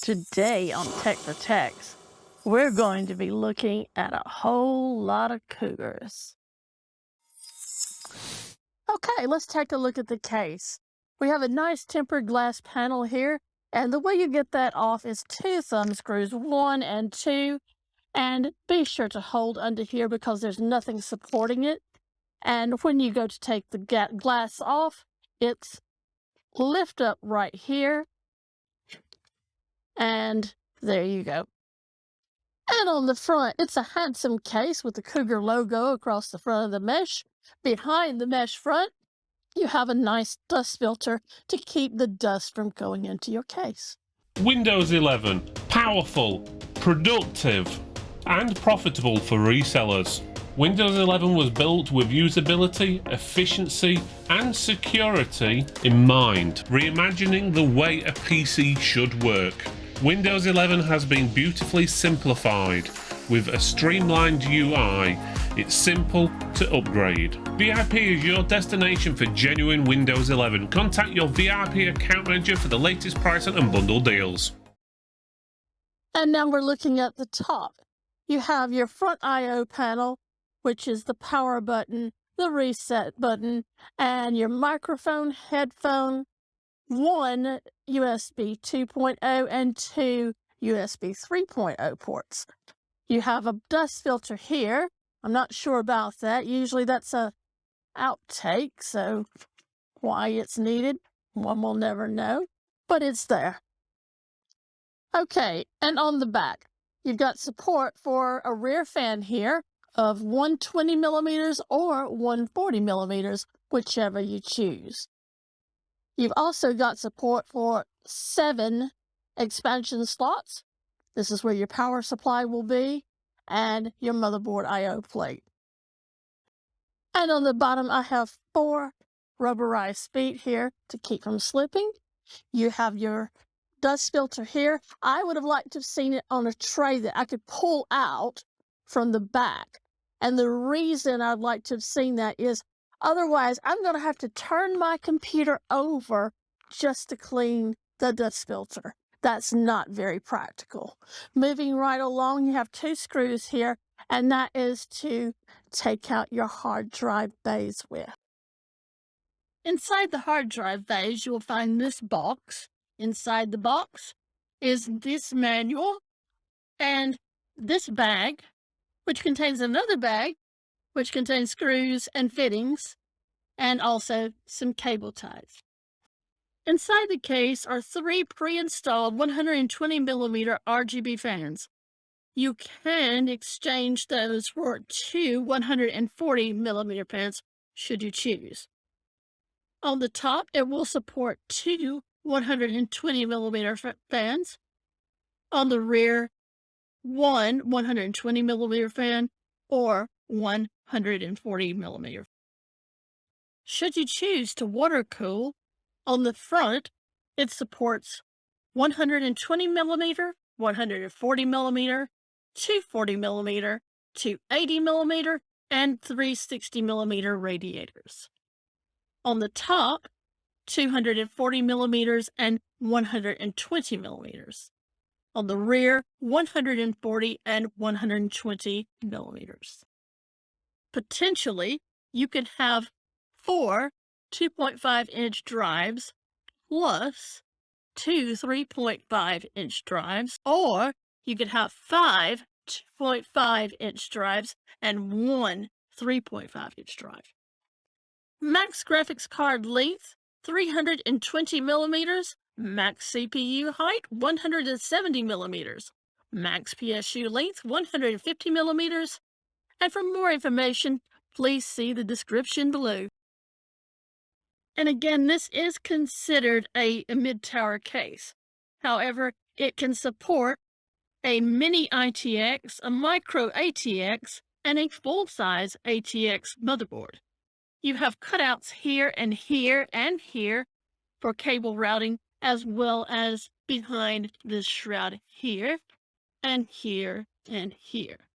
Today on Tech for Techs, we're going to be looking at a whole lot of Cougars. Okay, let's take a look at the case. We have a nice tempered glass panel here, and the way you get that off is 2 thumb screws, 1 and 2, and be sure to hold under here because there's nothing supporting it. And when you go to take the glass off, it's lift up right here, and there you go. And on the front, it's a handsome case with the Cougar logo across the front of the mesh. Behind the mesh front, you have a nice dust filter to keep the dust from going into your case. Windows 11, powerful, productive, and profitable for resellers. Windows 11 was built with usability, efficiency, and security in mind, reimagining the way a PC should work. Windows 11 has been beautifully simplified with a streamlined UI. It's simple to upgrade. VIP is your destination for genuine Windows 11. Contact your VIP account manager for the latest pricing and bundle deals. And now we're looking at the top. You have your front I/O panel, which is the power button, the reset button, and your microphone, headphone, 1 USB 2.0 and 2 USB 3.0 ports. You have a dust filter here. I'm not sure about that. Usually that's a outtake, so why it's needed, one will never know, but it's there. Okay, and on the back, you've got support for a rear fan here of 120 millimeters or 140 millimeters, whichever you choose. You've also got support for 7 expansion slots. This is where your power supply will be, and your motherboard I/O plate. And on the bottom, I have 4 rubberized feet here to keep from slipping. You have your dust filter here. I would have liked to have seen it on a tray that I could pull out from the back. And the reason I'd like to have seen that is otherwise I'm going to have to turn my computer over just to clean the dust filter. That's not very practical. Moving right along, you have 2 screws here, and that is to take out your hard drive bays with. Inside the hard drive bays, you will find this box. Inside the box is this manual and this bag, which contains another bag, which contains screws and fittings, and also some cable ties. Inside the case are 3 pre-installed 120 millimeter RGB fans. You can exchange those for 2 140 millimeter fans should you choose. On the top, it will support 2 120 millimeter fans. On the rear, 1 120 millimeter fan or 140 millimeter. Should you choose to water cool, on the front, it supports 120 millimeter, 140 millimeter, 240 millimeter, 280 millimeter, and 360 millimeter radiators. On the top, 240 millimeters and 120 millimeters. On the rear, 140 and 120 millimeters. Potentially, you could have 4 2.5-inch drives plus 2 3.5-inch drives, or you could have 5 2.5-inch drives and 1 3.5-inch drive. Max graphics card length, 320 millimeters. Max CPU height, 170 millimeters. Max PSU length, 150 millimeters. And for more information, please see the description below. And again, this is considered a mid-tower case. However, it can support a mini ITX, a micro ATX, and a full-size ATX motherboard. You have cutouts here and here and here for cable routing, as well as behind this shroud here and here and here.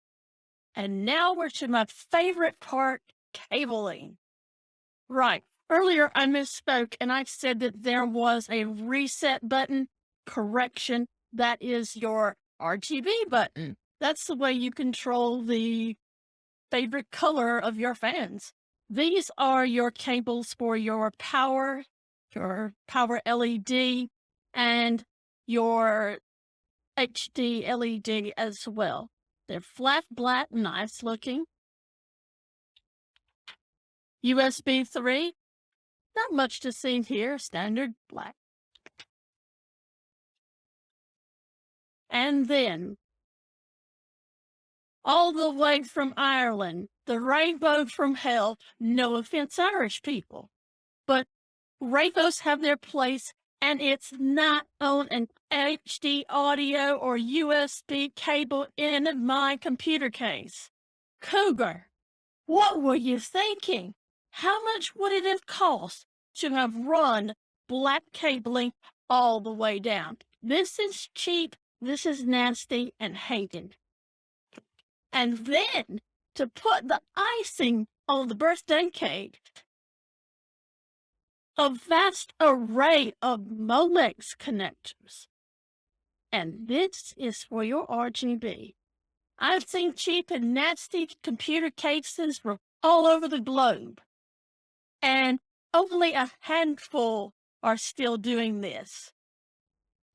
And now we're to my favorite part, cabling. Right. Earlier, I misspoke and I said that there was a reset button. Correction, that is your RGB button. That's the way you control the favorite color of your fans. These are your cables for your power LED, and your HD LED as well. They're flat black, nice looking. USB 3, not much to see here, standard black. And then, all the way from Ireland, the rainbow from hell. No offense, Irish people, but rainbows have their place, and it's not on an HD audio or USB cable in my computer case. Cougar, what were you thinking? How much would it have cost to have run black cabling all the way down? This is cheap, this is nasty and hated. And then, to put the icing on the birthday cake, a vast array of Molex connectors. And this is for your RGB. I've seen cheap and nasty computer cases from all over the globe, and only a handful are still doing this.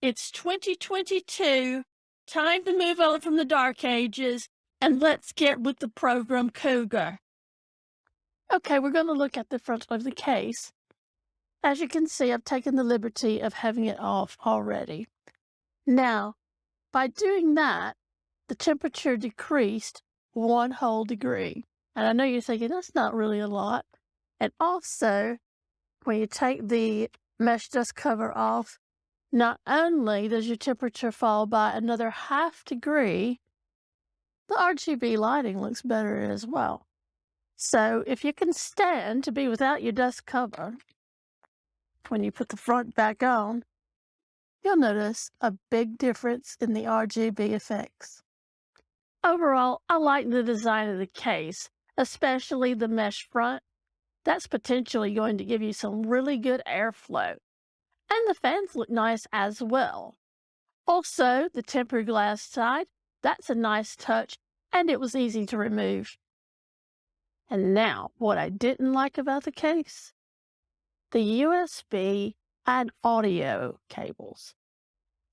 It's 2022, time to move on from the dark ages, and let's get with the program Cougar. Okay, we're going to look at the front of the case. As you can see, I've taken the liberty of having it off already. Now, by doing that, the temperature decreased 1 whole degree. And I know you're thinking, that's not really a lot. And also, when you take the mesh dust cover off, not only does your temperature fall by another ½ degree, the RGB lighting looks better as well. So if you can stand to be without your dust cover, when you put the front back on, you'll notice a big difference in the RGB effects. Overall, I like the design of the case, especially the mesh front. That's potentially going to give you some really good airflow. And the fans look nice as well. Also, the tempered glass side, that's a nice touch, and it was easy to remove. And now, what I didn't like about the case, the USB and audio cables.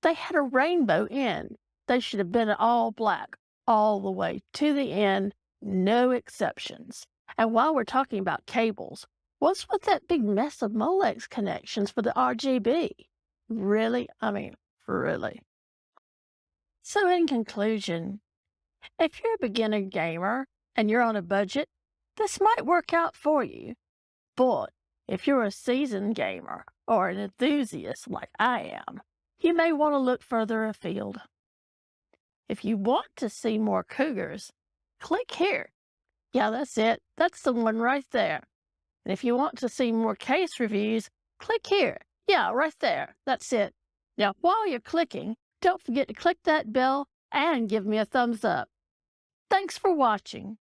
They had a rainbow end. They should have been all black all the way to the end, no exceptions. And while we're talking about cables, what's with that big mess of Molex connections for the RGB? Really? I mean, really. So in conclusion, if you're a beginner gamer and you're on a budget, this might work out for you. But if you're a seasoned gamer or an enthusiast like I am, you may want to look further afield. If you want to see more Cougars, click here. Yeah, that's it. That's the one right there. And if you want to see more case reviews, click here. Yeah, right there. That's it. Now, while you're clicking, don't forget to click that bell and give me a thumbs up. Thanks for watching.